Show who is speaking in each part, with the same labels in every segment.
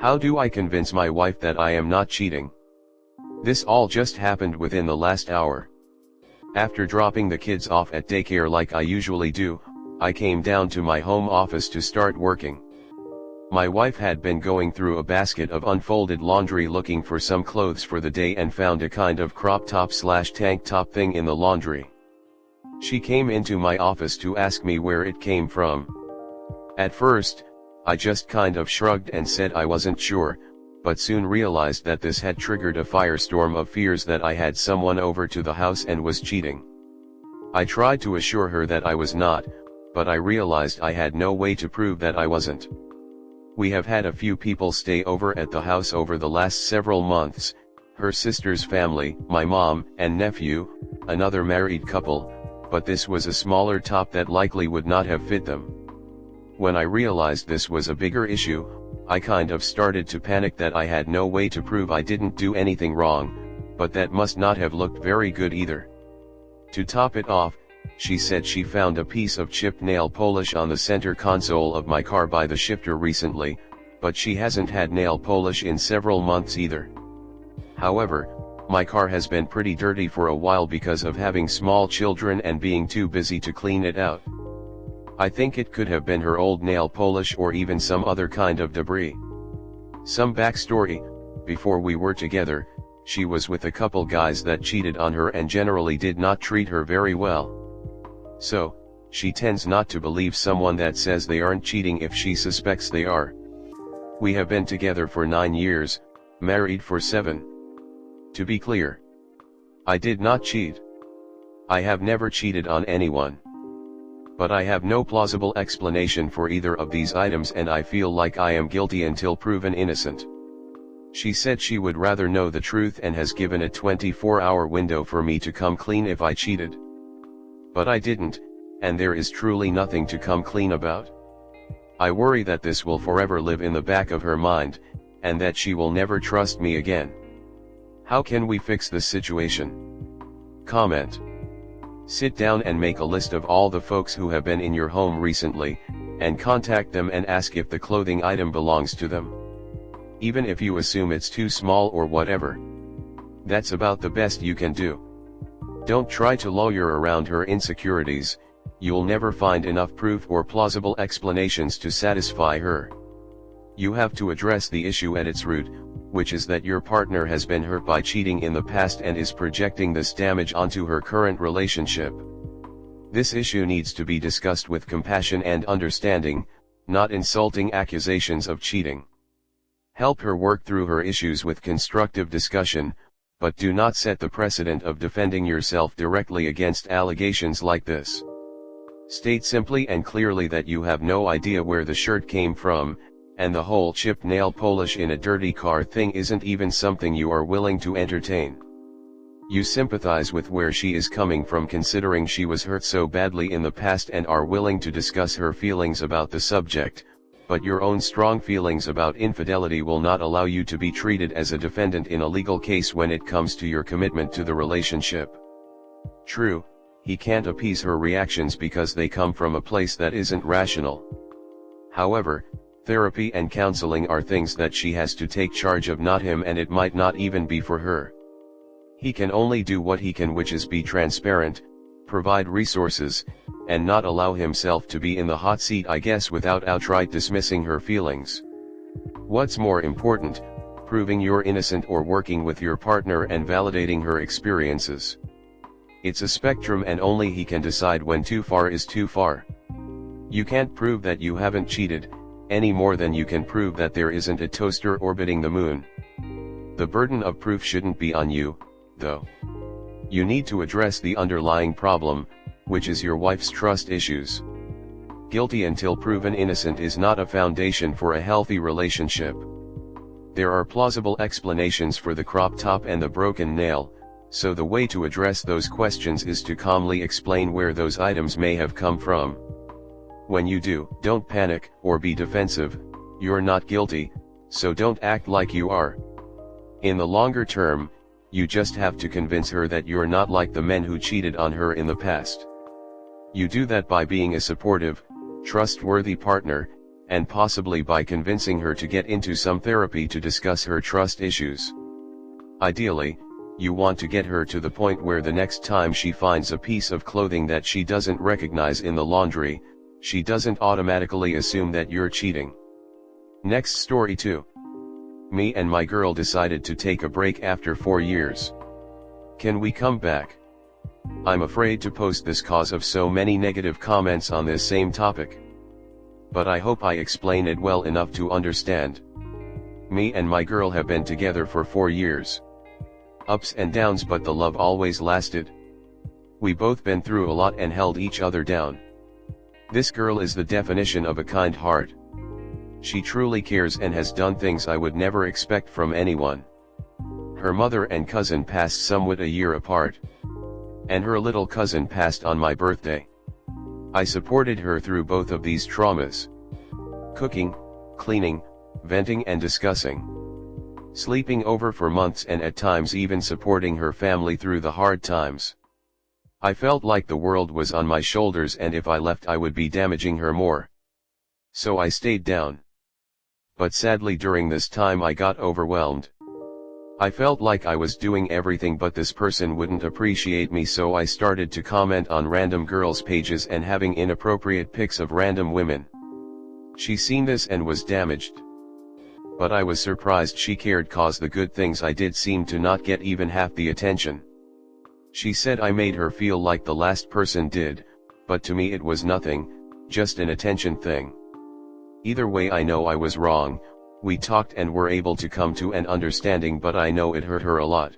Speaker 1: How do I convince my wife that I am not cheating? This all just happened within the last hour. After dropping the kids off at daycare like I usually do, I came down to my home office to start working. My wife had been going through a basket of unfolded laundry looking for some clothes for the day and found a kind of crop top / tank top thing in the laundry. She came into my office to ask me where it came from. At first, I just kind of shrugged and said I wasn't sure, but soon realized that this had triggered a firestorm of fears that I had someone over to the house and was cheating. I tried to assure her that I was not, but I realized I had no way to prove that I wasn't. We have had a few people stay over at the house over the last several months, her sister's family, my mom and nephew, another married couple, but this was a smaller top that likely would not have fit them. When I realized this was a bigger issue, I kind of started to panic that I had no way to prove I didn't do anything wrong, but that must not have looked very good either. To top it off, she said she found a piece of chipped nail polish on the center console of my car by the shifter recently, but she hasn't had nail polish in several months either. However, my car has been pretty dirty for a while because of having small children and being too busy to clean it out. I think it could have been her old nail polish or even some other kind of debris. Some backstory: before we were together, she was with a couple guys that cheated on her and generally did not treat her very well. So, she tends not to believe someone that says they aren't cheating if she suspects they are. We have been together for 9 years, married for 7. To be clear, I did not cheat. I have never cheated on anyone. But I have no plausible explanation for either of these items and I feel like I am guilty until proven innocent. She said she would rather know the truth and has given a 24-hour window for me to come clean if I cheated. But I didn't, and there is truly nothing to come clean about. I worry that this will forever live in the back of her mind, and that she will never trust me again. How can we fix this situation? Comment. Sit down and make a list of all the folks who have been in your home recently, and contact them and ask if the clothing item belongs to them. Even if you assume it's too small or whatever. That's about the best you can do. Don't try to lawyer around her insecurities, you'll never find enough proof or plausible explanations to satisfy her. You have to address the issue at its root, which is that your partner has been hurt by cheating in the past and is projecting this damage onto her current relationship. This issue needs to be discussed with compassion and understanding, not insulting accusations of cheating. Help her work through her issues with constructive discussion, but do not set the precedent of defending yourself directly against allegations like this. State simply and clearly that you have no idea where the shirt came from, and the whole chipped nail polish in a dirty car thing isn't even something you are willing to entertain. You sympathize with where she is coming from considering she was hurt so badly in the past and are willing to discuss her feelings about the subject, but your own strong feelings about infidelity will not allow you to be treated as a defendant in a legal case when it comes to your commitment to the relationship. True, he can't appease her reactions because they come from a place that isn't rational. However, therapy and counseling are things that she has to take charge of, not him, and it might not even be for her. He can only do what he can, which is be transparent, provide resources, and not allow himself to be in the hot seat, I guess, without outright dismissing her feelings. What's more important, proving you're innocent or working with your partner and validating her experiences? It's a spectrum and only he can decide when too far is too far. You can't prove that you haven't cheated, any more than you can prove that there isn't a toaster orbiting the moon. The burden of proof shouldn't be on you, though. You need to address the underlying problem, which is your wife's trust issues. Guilty until proven innocent is not a foundation for a healthy relationship. There are plausible explanations for the crop top and the broken nail, so the way to address those questions is to calmly explain where those items may have come from. When you do, don't panic or be defensive. You're not guilty, so don't act like you are. In the longer term, you just have to convince her that you're not like the men who cheated on her in the past. You do that by being a supportive, trustworthy partner, and possibly by convincing her to get into some therapy to discuss her trust issues. Ideally, you want to get her to the point where the next time she finds a piece of clothing that she doesn't recognize in the laundry, she doesn't automatically assume that you're cheating. Next story 2. Me and my girl decided to take a break after 4 years. Can we come back? I'm afraid to post this cause of so many negative comments on this same topic. But I hope I explain it well enough to understand. Me and my girl have been together for 4 years. Ups and downs, but the love always lasted. We both been through a lot and held each other down. This girl is the definition of a kind heart. She truly cares and has done things I would never expect from anyone. Her mother and cousin passed somewhat a year apart. And her little cousin passed on my birthday. I supported her through both of these traumas. Cooking, cleaning, venting and discussing. Sleeping over for months and at times even supporting her family through the hard times. I felt like the world was on my shoulders and if I left I would be damaging her more. So I stayed down. But sadly during this time I got overwhelmed. I felt like I was doing everything but this person wouldn't appreciate me, so I started to comment on random girls' pages and having inappropriate pics of random women. She seen this and was damaged. But I was surprised she cared, cause the good things I did seemed to not get even half the attention. She said I made her feel like the last person did, but to me it was nothing, just an attention thing. Either way I know I was wrong. We talked and were able to come to an understanding, but I know it hurt her a lot.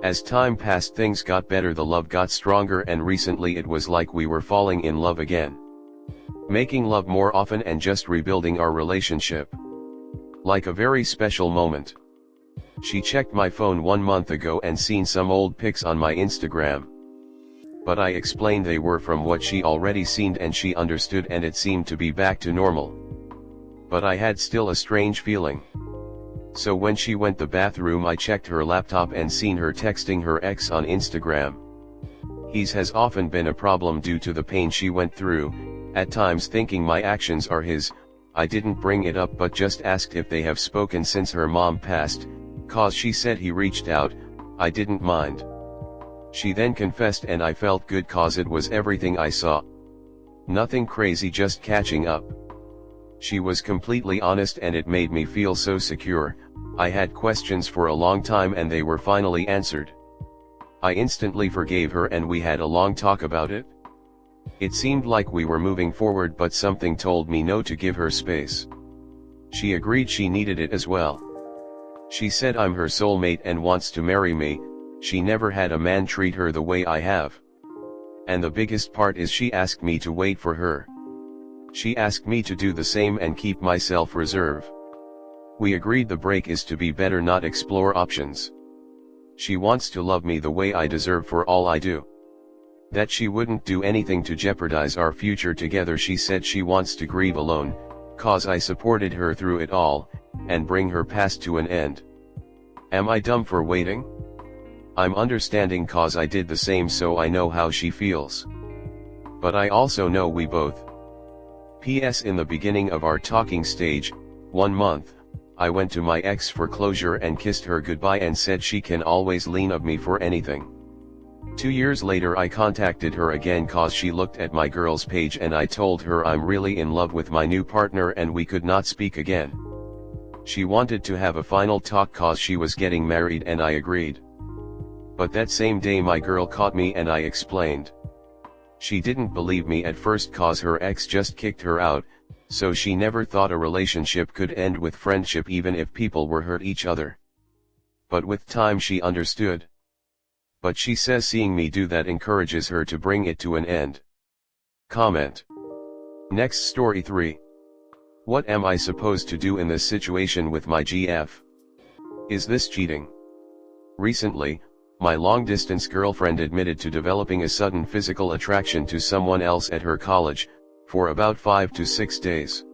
Speaker 1: As time passed things got better, the love got stronger, and recently it was like we were falling in love again. Making love more often and just rebuilding our relationship. Like a very special moment. She checked my phone 1 month ago and seen some old pics on my Instagram. But I explained they were from what she already seen and she understood and it seemed to be back to normal. But I had still a strange feeling. So when she went to the bathroom I checked her laptop and seen her texting her ex on Instagram. His has often been a problem due to the pain she went through, at times thinking my actions are his. I didn't bring it up but just asked if they have spoken since her mom passed, cause she said he reached out. I didn't mind. She then confessed and I felt good cause it was everything I saw. Nothing crazy, just catching up. She was completely honest and it made me feel so secure. I had questions for a long time and they were finally answered. I instantly forgave her and we had a long talk about it. It seemed like we were moving forward, but something told me no, to give her space. She agreed she needed it as well. She said I'm her soulmate and wants to marry me. She never had a man treat her the way I have. And the biggest part is she asked me to wait for her. She asked me to do the same and keep myself reserve. We agreed the break is to be better, not explore options. She wants to love me the way I deserve for all I do. That she wouldn't do anything to jeopardize our future together. She said she wants to grieve alone, cause I supported her through it all, and bring her past to an end. Am I dumb for waiting? I'm understanding cause I did the same, so I know how she feels. But I also know we both. P.S. In the beginning of our talking stage, 1 month, I went to my ex for closure and kissed her goodbye and said she can always lean on me for anything. 2 years later I contacted her again cause she looked at my girl's page and I told her I'm really in love with my new partner and we could not speak again. She wanted to have a final talk cause she was getting married and I agreed. But that same day my girl caught me and I explained. She didn't believe me at first cause her ex just kicked her out, so she never thought a relationship could end with friendship even if people were hurt each other. But with time she understood. But she says seeing me do that encourages her to bring it to an end. Comment. Next story 3. What am I supposed to do in this situation with my GF? Is this cheating? Recently, my long-distance girlfriend admitted to developing a sudden physical attraction to someone else at her college, for about 5 to 6 days.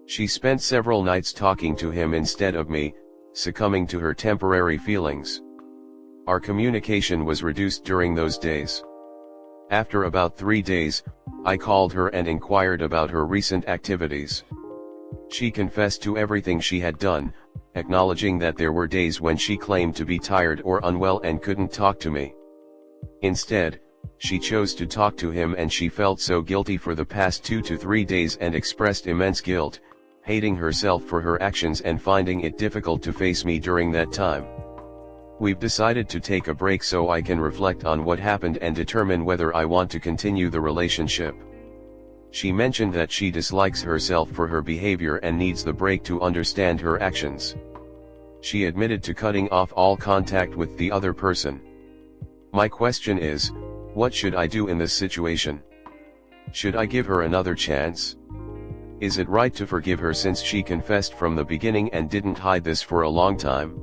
Speaker 1: She spent several nights talking to him instead of me, succumbing to her temporary feelings. Our communication was reduced during those days. After about 3 days, I called her and inquired about her recent activities. She confessed to everything she had done, acknowledging that there were days when she claimed to be tired or unwell and couldn't talk to me. Instead, she chose to talk to him, and she felt so guilty for the past 2 to 3 days and expressed immense guilt, hating herself for her actions and finding it difficult to face me during that time. We've decided to take a break so I can reflect on what happened and determine whether I want to continue the relationship. She mentioned that she dislikes herself for her behavior and needs the break to understand her actions. She admitted to cutting off all contact with the other person. My question is, what should I do in this situation? Should I give her another chance? Is it right to forgive her since she confessed from the beginning and didn't hide this for a long time?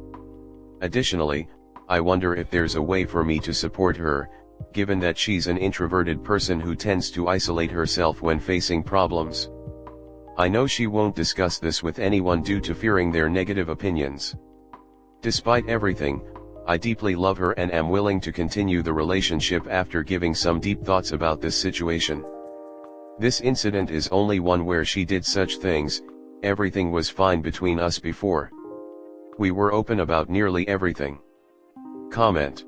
Speaker 1: Additionally, I wonder if there's a way for me to support her, given that she's an introverted person who tends to isolate herself when facing problems. I know she won't discuss this with anyone due to fearing their negative opinions. Despite everything, I deeply love her and am willing to continue the relationship after giving some deep thoughts about this situation. This incident is only one where she did such things. Everything was fine between us before. We were open about nearly everything. Comment.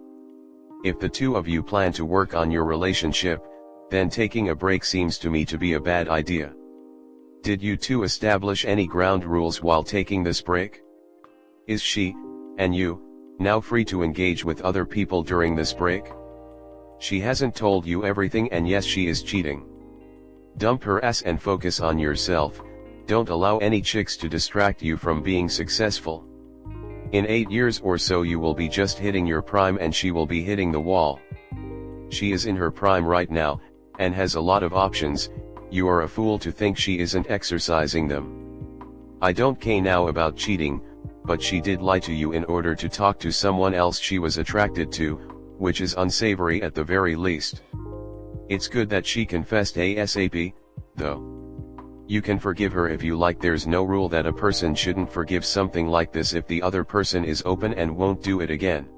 Speaker 1: If the two of you plan to work on your relationship, then taking a break seems to me to be a bad idea. Did you two establish any ground rules while taking this break? Is she, and you, now free to engage with other people during this break? She hasn't told you everything, and yes, she is cheating. Dump her ass and focus on yourself. Don't allow any chicks to distract you from being successful. In 8 years or so you will be just hitting your prime and she will be hitting the wall. She is in her prime right now, and has a lot of options. You are a fool to think she isn't exercising them. I don't care now about cheating, but she did lie to you in order to talk to someone else she was attracted to, which is unsavory at the very least. It's good that she confessed ASAP, though. You can forgive her if you like. There's no rule that a person shouldn't forgive something like this if the other person is open and won't do it again.